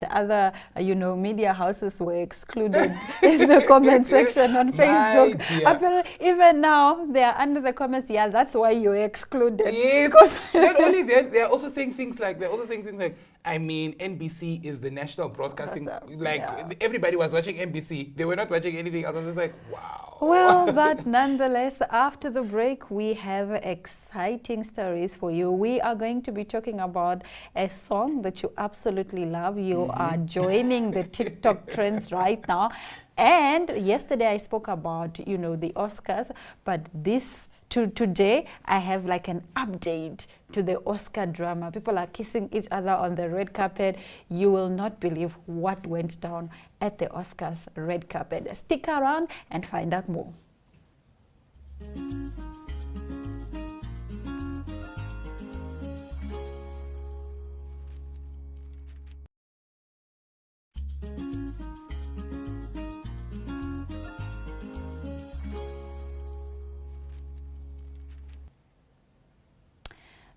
The other, media houses were excluded in the comment section on Facebook. Apparently, even now, they are under the comments, yeah, that's why you're excluded. Yes. Not only that, they're also saying things like, I mean, NBC is the national broadcasting, everybody was watching NBC. They were not watching anything else. I was just like, wow. Well, but nonetheless, after the break, we have exciting stories for you. We are going to be talking about a song that you absolutely love. You are joining the TikTok trends right now. And yesterday I spoke about, the Oscars, but today I have like an update to the Oscar drama. People are kissing each other on the red carpet. You will not believe what went down at the Oscars red carpet. Stick around and find out more.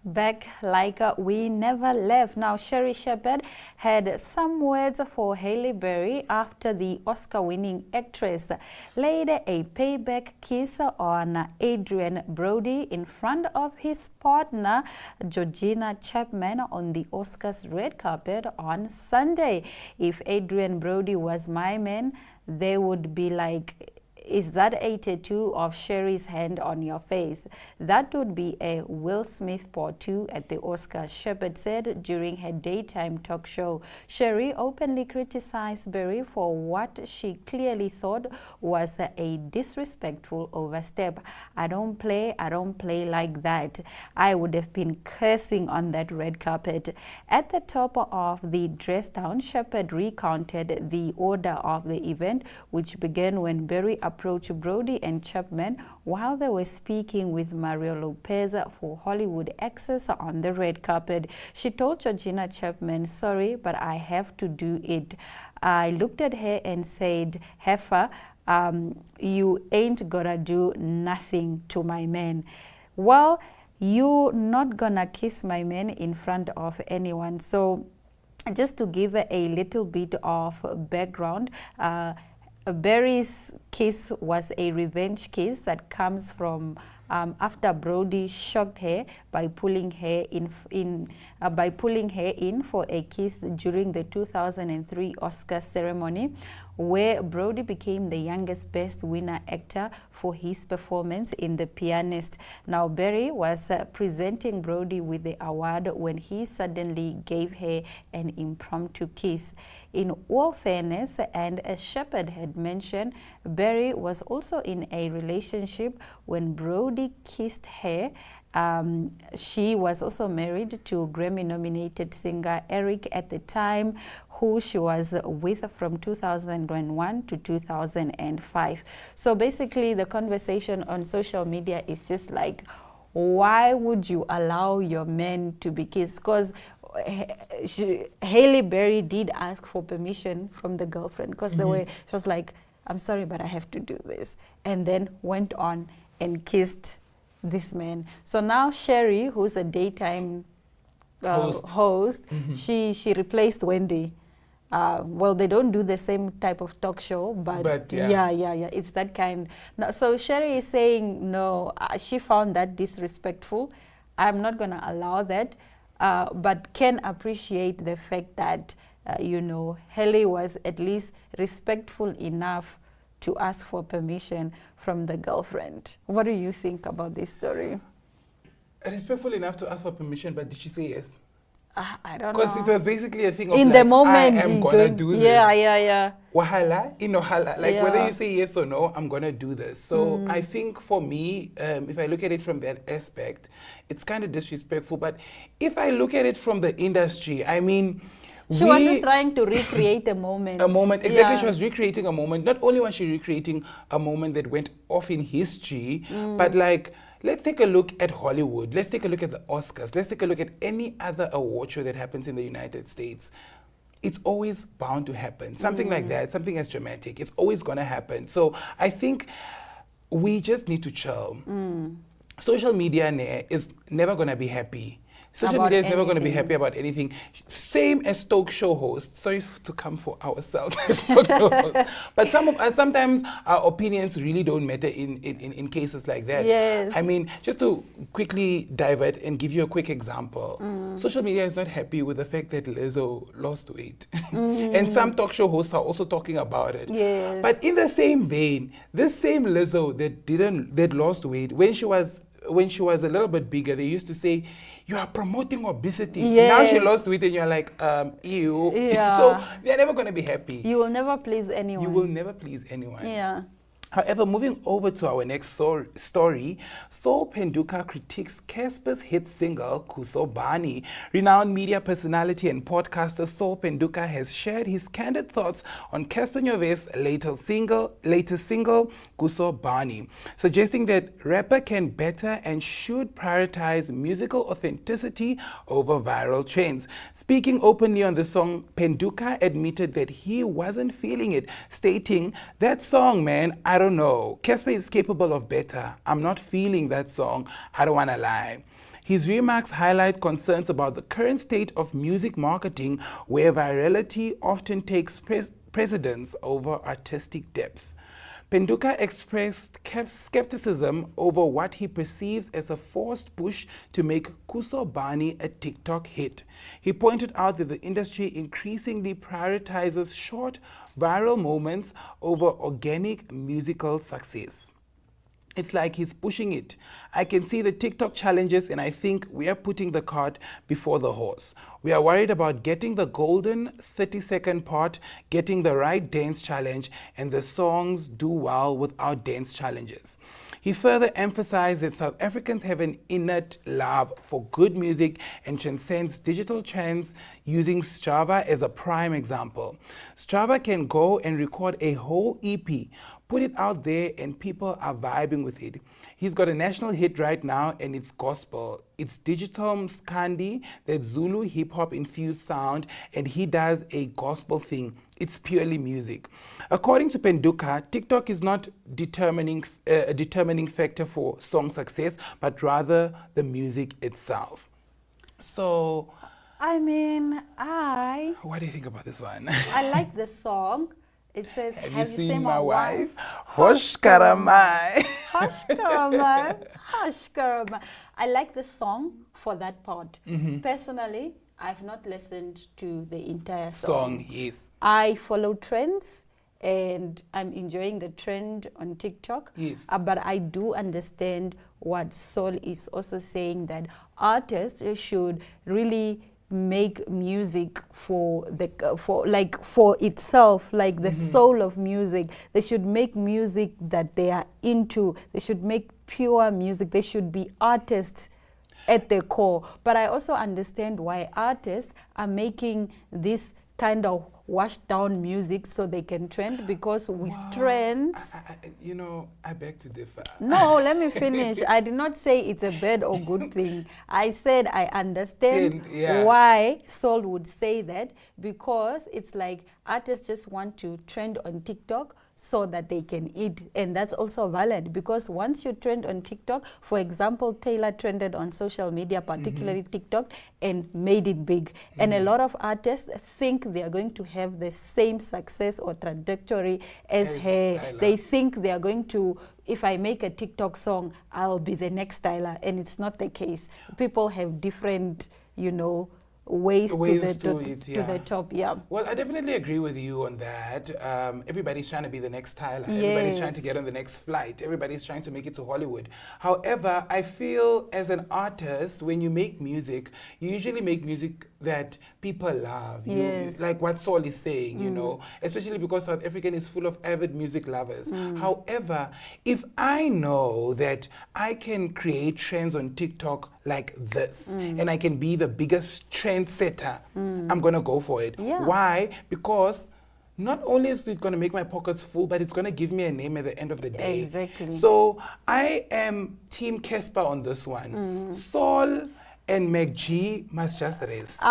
Back like we never left. Now, Sherry Shepherd had some words for Halle Berry after the Oscar-winning actress laid a payback kiss on Adrian Brody in front of his partner, Georgina Chapman, on the Oscars red carpet on Sunday. If Adrian Brody was my man, they would be like, is that a tattoo of Sherry's hand on your face? That would be a Will Smith tattoo at the Oscars, Shepherd said during her daytime talk show. Sherry openly criticized Berry for what she clearly thought was a disrespectful overstep. I don't play like that. I would have been cursing on that red carpet. At the top of the dress down, Shepherd recounted the order of the event, which began when Berry approached Brody and Chapman while they were speaking with Mario Lopez for Hollywood access on the red carpet. She told Georgina Chapman, "Sorry, but I have to do it." I looked at her and said, "Heifer, you ain't gonna do nothing to my man." Well, you're not gonna kiss my man in front of anyone. So just to give a little bit of background, Berry's kiss was a revenge kiss that comes from after Brody shocked her by pulling her in for a kiss during the 2003 Oscar ceremony, where Brody became the youngest Best Winner actor for his performance in The Pianist. Now, Berry was presenting Brody with the award when he suddenly gave her an impromptu kiss. In all fairness, and as Shepherd had mentioned, Berry was also in a relationship when Brody kissed her. She was also married to Grammy-nominated singer Eric at the time, who she was with from 2001 to 2005. So basically, the conversation on social media is just like, why would you allow your men to be kissed? Because Halle Berry did ask for permission from the girlfriend, because she was like, "I'm sorry, but I have to do this," and then went on and kissed this man. So now Sherry, who's a daytime host, she replaced Wendy. Well, they don't do the same type of talk show, but yeah, it's that kind. No, so Sherry is saying, no, she found that disrespectful. I'm not going to allow that, but can appreciate the fact that, Halle was at least respectful enough to ask for permission from the girlfriend. What do you think about this story? Respectful enough to ask for permission, but did she say yes? I don't know. Because it was basically a thing of in like, the moment, I am going to do this. Yeah. Wahala, like whether you say yes or no, I'm going to do this. So I think for me, if I look at it from that aspect, it's kind of disrespectful. But if I look at it from the industry, I mean, she was just trying to recreate a moment. A moment, exactly. Yeah. She was recreating a moment. Not only was she recreating a moment that went off in history, but like, let's take a look at Hollywood. Let's take a look at the Oscars. Let's take a look at any other award show that happens in the United States. It's always bound to happen. Something like that, something as dramatic. It's always going to happen. So I think we just need to chill. Social media is never going to be happy. Social About media is never going to be anything. happy about anything. Same as talk show hosts. Sorry to come for ourselves as talk show hosts. But sometimes our opinions really don't matter in cases like that. Yes. I mean, just to quickly divert and give you a quick example. Social media is not happy with the fact that Lizzo lost weight. And some talk show hosts are also talking about it. Yes. But in the same vein, this same Lizzo that lost weight, when she was a little bit bigger, they used to say, you are promoting obesity. Now she Yes. lost weight and you're like, ew. Yeah. So they're never going to be happy. You will never please anyone. You will never please anyone. Yeah. However, moving over to our next story, Saul Penduka critiques Casper's hit single, Kusobani. Renowned media personality and podcaster Saul Penduka has shared his candid thoughts on Casper Nyovest's latest single, Kusobani, suggesting that rapper can better and should prioritize musical authenticity over viral trends. Speaking openly on the song, Penduka admitted that he wasn't feeling it, stating, "That song, man, I don't know. Casper is capable of better. I'm not feeling that song. I don't want to lie." His remarks highlight concerns about the current state of music marketing, where virality often takes precedence over artistic depth. Penduka expressed skepticism over what he perceives as a forced push to make Kusobani a TikTok hit. He pointed out that the industry increasingly prioritizes short, viral moments over organic musical success. It's like he's pushing it. I can see the TikTok challenges, and I think we are putting the cart before the horse. We are worried about getting the golden 30-second part, getting the right dance challenge, and the songs do well without dance challenges. He further emphasized that South Africans have an innate love for good music and transcends digital trends, using Strava as a prime example. Strava can go and record a whole EP, put it out there, and people are vibing with it. He's got a national hit right now, and it's gospel. It's digital Mskandi, that Zulu hip-hop infused sound, and he does a gospel thing. It's purely music. According to Penduka, TikTok is not a determining factor for song success, but rather the music itself. So, I mean, what do you think about this one? I like the song. It says, Have you seen my wife? Hosh karamai. Hush, Karama. Hush, Karama. I like the song for that part. Personally, I've not listened to the entire song. Yes. I follow trends, and I'm enjoying the trend on TikTok. Yes. But I do understand what Saul is also saying, that artists should really make music for itself, like the soul of music. They should make music that they are into. They should make pure music. They should be artists at their core. But I also understand why artists are making this kind of washed down music so they can trend, because with trends... I beg to differ. No, let me finish. I did not say it's a bad or good thing. I said I understand why Saul would say that, because it's like artists just want to trend on TikTok so that they can eat, and that's also valid, because once you trend on TikTok, for example, Taylor trended on social media, particularly TikTok, and made it big. And a lot of artists think they are going to have the same success or trajectory as her. Tyler. They think they are going to, if I make a TikTok song, I'll be the next Tyler, and it's not the case. People have different, ways to the top. Yeah. Well, I definitely agree with you on that. Everybody's trying to be the next Tyler. Everybody's trying to get on the next flight. Everybody's trying to make it to Hollywood. However, I feel as an artist, when you make music, you usually make music that people love. Like what Saul is saying, especially because South African is full of avid music lovers. However, if I know that I can create trends on TikTok like this, and I can be the biggest trendsetter, I'm going to go for it. Yeah. Why? Because not only is it going to make my pockets full, but it's going to give me a name at the end of the day. Exactly. So I am Team Casper on this one. Saul and McG must just rest.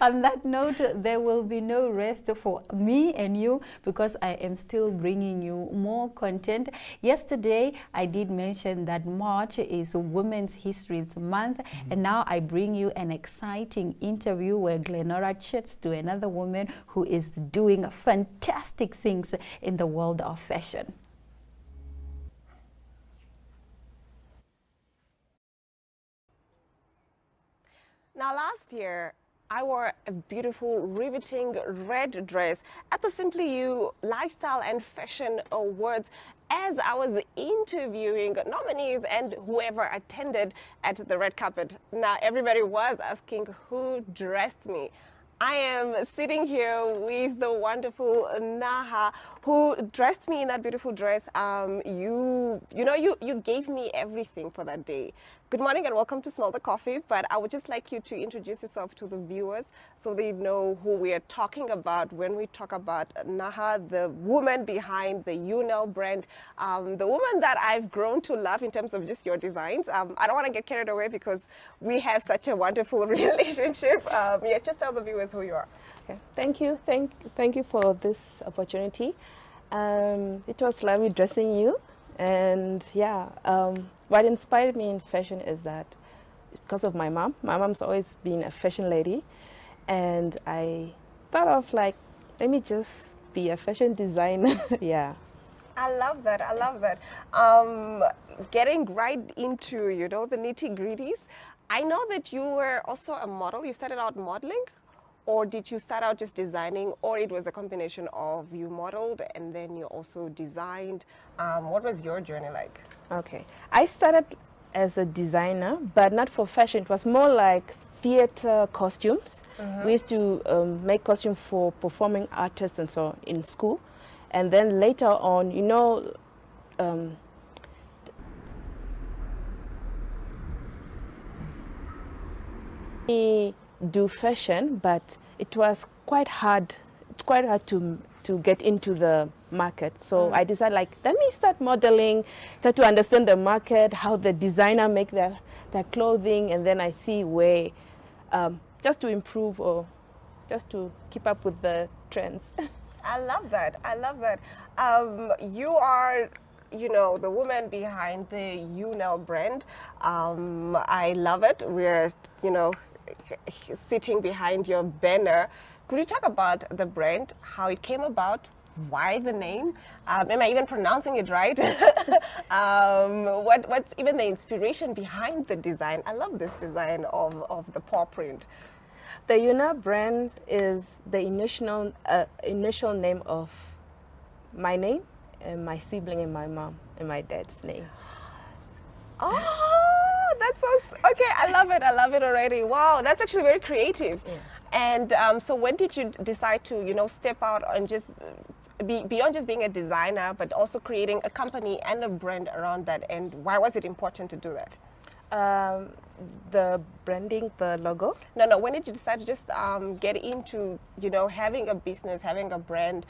On that note, there will be no rest for me and you because I am still bringing you more content. Yesterday, I did mention that March is Women's History Month, and now I bring you an exciting interview where Glenora chats to another woman who is doing fantastic things in the world of fashion. Now, last year, I wore a beautiful, riveting red dress at the Simply You Lifestyle and Fashion Awards as I was interviewing nominees and whoever attended at the red carpet. Now, everybody was asking who dressed me. I am sitting here with the wonderful Naha, who dressed me in that beautiful dress. You gave me everything for that day. Good morning and welcome to Smell the Coffee. But I would just like you to introduce yourself to the viewers so they know who we are talking about when we talk about Naha, the woman behind the UNEL brand, the woman that I've grown to love in terms of just your designs. I don't want to get carried away because we have such a wonderful relationship. Yeah, just tell the viewers who you are. Okay. Thank you. Thank you for this opportunity. It was lovely dressing you. And yeah, what inspired me in fashion is that because of my mom. My mom's always been a fashion lady. And I thought of like, let me just be a fashion designer. Yeah. I love that. I love that. Getting right into, the nitty-gritties. I know that you were also a model. You started out modeling, or did you start out just designing, or it was a combination of you modeled and then you also designed? What was your journey like? Okay. I started as a designer, but not for fashion. It was more like theater costumes. We used to make costumes for performing artists and so on in school. And then later on, we do fashion, but it was quite hard. It's quite hard to get into the market. So I decided, like, let me start modeling, try to understand the market, how the designer make their clothing, and then I see where just to improve or just to keep up with the trends. I love that. I love that. You are, the woman behind the UNEL brand. I love it. We're, sitting behind your banner. Could you talk about the brand, how it came about, why the name? Am I even pronouncing it right? What's even the inspiration behind the design? I love this design of the paw print. The UNEL brand is the initial name of my name and my sibling and my mom and my dad's name. Oh, that's so okay. I love it. I love it already. Wow, that's actually very creative. Yeah. And so, when did you decide to, step out and just beyond just being a designer, but also creating a company and a brand around that? And why was it important to do that? The branding, the logo? No. When did you decide to just get into, having a business, having a brand?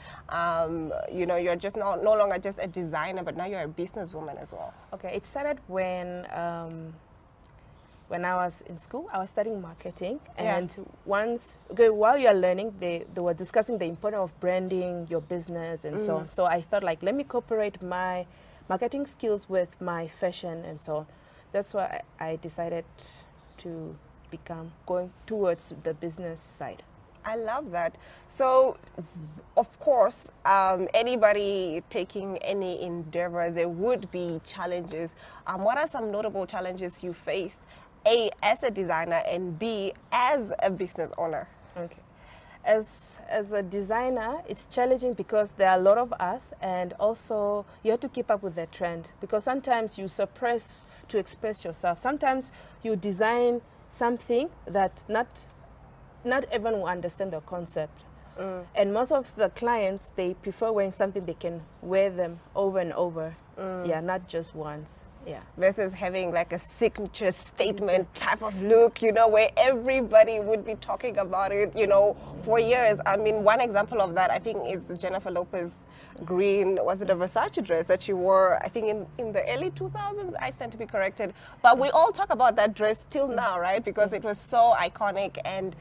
You're just no longer just a designer, but now you're a businesswoman as well. Okay, it started when I was in school. I was studying marketing, and while you're learning, they were discussing the importance of branding your business and so on. So I thought, like, let me incorporate my marketing skills with my fashion and so on. That's why I decided to going towards the business side. I love that. So, of course, anybody taking any endeavor, there would be challenges. What are some notable challenges you faced, A, as a designer, and B, as a business owner? Okay. As a designer, it's challenging because there are a lot of us, and also you have to keep up with the trend, because sometimes you suppress to express yourself. Sometimes you design something that not everyone will understand the concept. And most of the clients, they prefer wearing something they can wear them over and over. Yeah, not just once. Yeah. versus having like a signature statement type of look, you know, where everybody would be talking about it, you know, for years. I mean, one example of that, I think, is the Jennifer Lopez green, was it a Versace dress that she wore, I think, in the early 2000s? I stand to be corrected. But we all talk about that dress till now, right? Because it was so iconic. And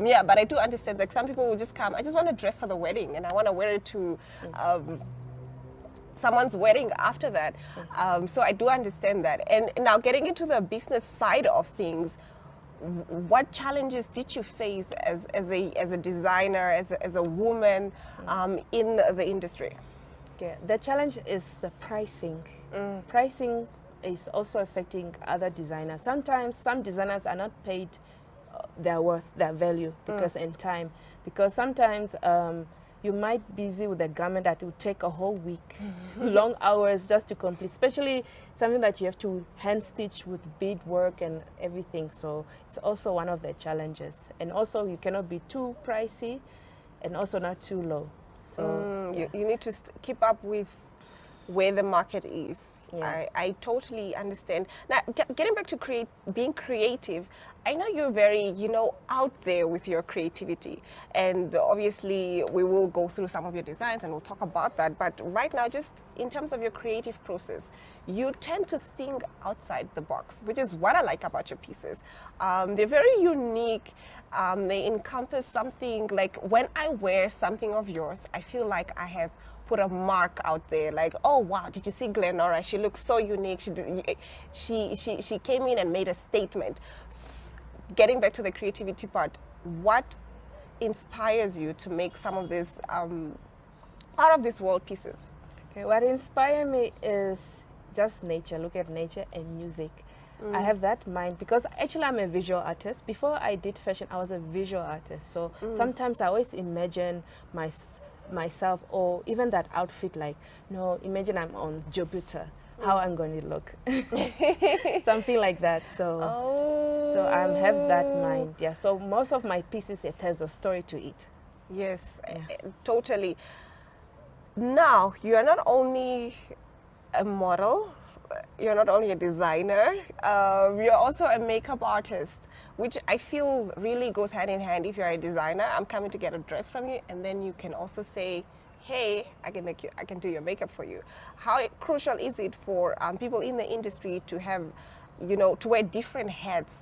yeah, but I do understand that some people will just come, I just want to dress for the wedding and I want to wear it to someone's wedding after that. So I do understand that. And now getting into the business side of things, what challenges did you face as a designer, as a woman in the industry? Okay. The challenge is the pricing. Pricing is also affecting other designers. Sometimes some designers are not paid their worth, their value, because in time. Because sometimes you might be busy with a garment that will take a whole week, long hours just to complete, especially something that you have to hand stitch with bead work and everything. So it's also one of the challenges. And also you cannot be too pricey and also not too low. So you need to keep up with where the market is. Yes. I totally understand. Now, getting back to being creative, I know you're very, you know, out there with your creativity. And obviously, we will go through some of your designs and we'll talk about that. But right now, just in terms of your creative process, you tend to think outside the box, which is what I like about your pieces. They're very unique. They encompass something like when I wear something of yours, I feel like I have put a mark out there, like, oh wow, did you see Glenora? She looks so unique. She came in and made a statement. Getting back to the creativity part, what inspires you to make some of these out of this world pieces? Okay, what inspires me is just nature. Look at nature and music. I have that mind because actually I'm a visual artist. Before I did fashion, I was a visual artist. So sometimes I always imagine myself, or even that outfit, like, imagine I'm on Jupiter, how I'm going to look. Something like that. So I have that mind. Yeah. So most of my pieces, it has a story to it. Yes, totally. Now, you are not only a model, you're not only a designer, you're also a makeup artist, which I feel really goes hand in hand. If you're a designer, I'm coming to get a dress from you, and then you can also say, hey, I can do your makeup for you. How crucial is it for people in the industry to have, to wear different hats?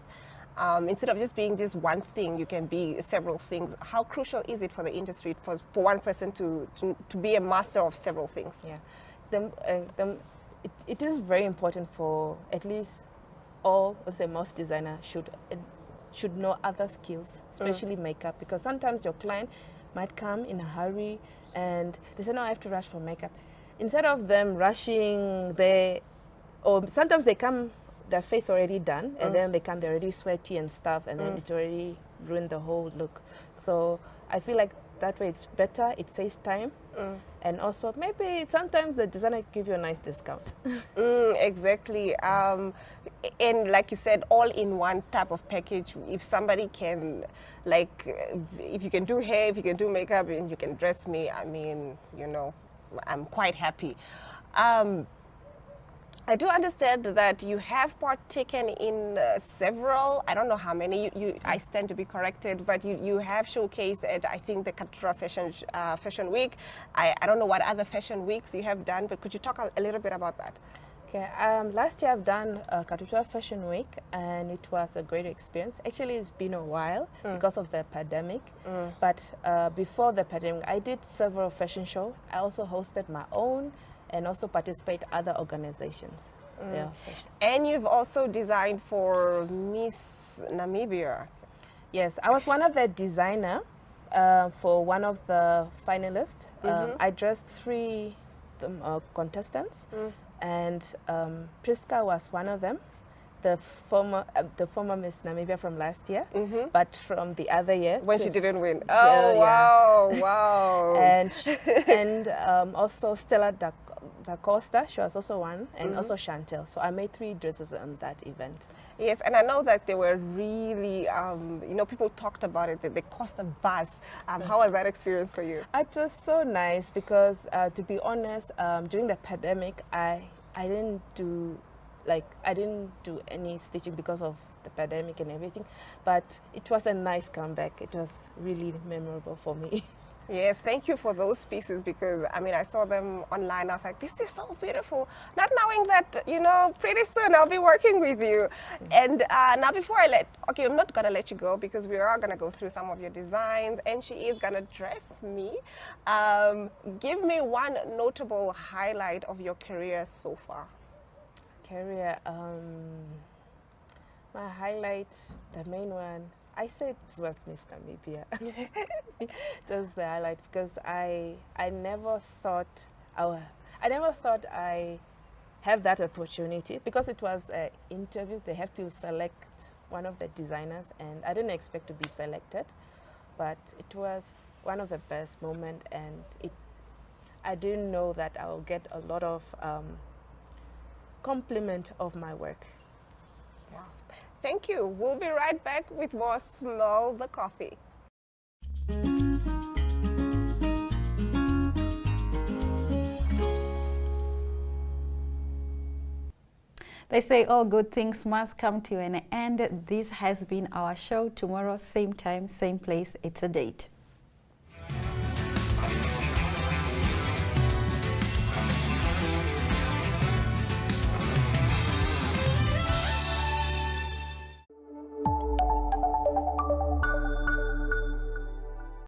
Instead of just being just one thing, you can be several things. How crucial is it for the industry for one person to be a master of several things? Yeah, it is very important for at least all, let's say most designers should know other skills, especially makeup, because sometimes your client might come in a hurry and they say, no, I have to rush for makeup. Instead of them rushing, or sometimes they come, their face already done, and then they come, they're already sweaty and stuff, and then it's already ruined the whole look. So I feel like that way it's better, it saves time, and also maybe sometimes the designer give you a nice discount. Exactly. And like you said, all in one type of package. If somebody can, like, if you can do hair, if you can do makeup, and you can dress me, I mean, I'm quite happy. I do understand that you have partaken in several, I don't know how many, I stand to be corrected, but you have showcased at, I think, the Katutura Fashion Week. I don't know what other fashion weeks you have done, but could you talk a little bit about that? Okay, last year I've done Katutura Fashion Week, and it was a great experience. Actually, it's been a while because of the pandemic, but before the pandemic, I did several fashion shows. I also hosted my own, and also participate other organizations. Yeah. And you've also designed for Miss Namibia. Yes, I was one of the designer for one of the finalists. I dressed 3 contestants, and Priska was one of them, the former Miss Namibia from last year, but from the other year. When she didn't win. Oh, wow, yeah. Wow. And also Stella Da Costa, she was also one, and also Chantel. So I made 3 dresses on that event. Yes, and I know that they were really, people talked about it, that they cost a buzz. How was that experience for you? It was so nice because, to be honest, during the pandemic, I didn't do like I didn't do any stitching because of the pandemic and everything, but it was a nice comeback. It was really memorable for me. Yes, thank you for those pieces, because I mean, I saw them online. I was like, this is so beautiful. Not knowing that, you know, pretty soon I'll be working with you. And now before I'm not going to let you go, because we are going to go through some of your designs and she is going to dress me. Give me one notable highlight of your career so far. Career, my highlight, the main one, I said it was Miss Namibia. It was the highlight because I never thought I have that opportunity, because it was an interview. They have to select one of the designers, and I didn't expect to be selected, but it was one of the best moments, and I didn't know that I will get a lot of compliment of my work. Wow. Thank you. We'll be right back with more Smell the Coffee. They say all good things must come to an end. This has been our show. Tomorrow, same time, same place. It's a date.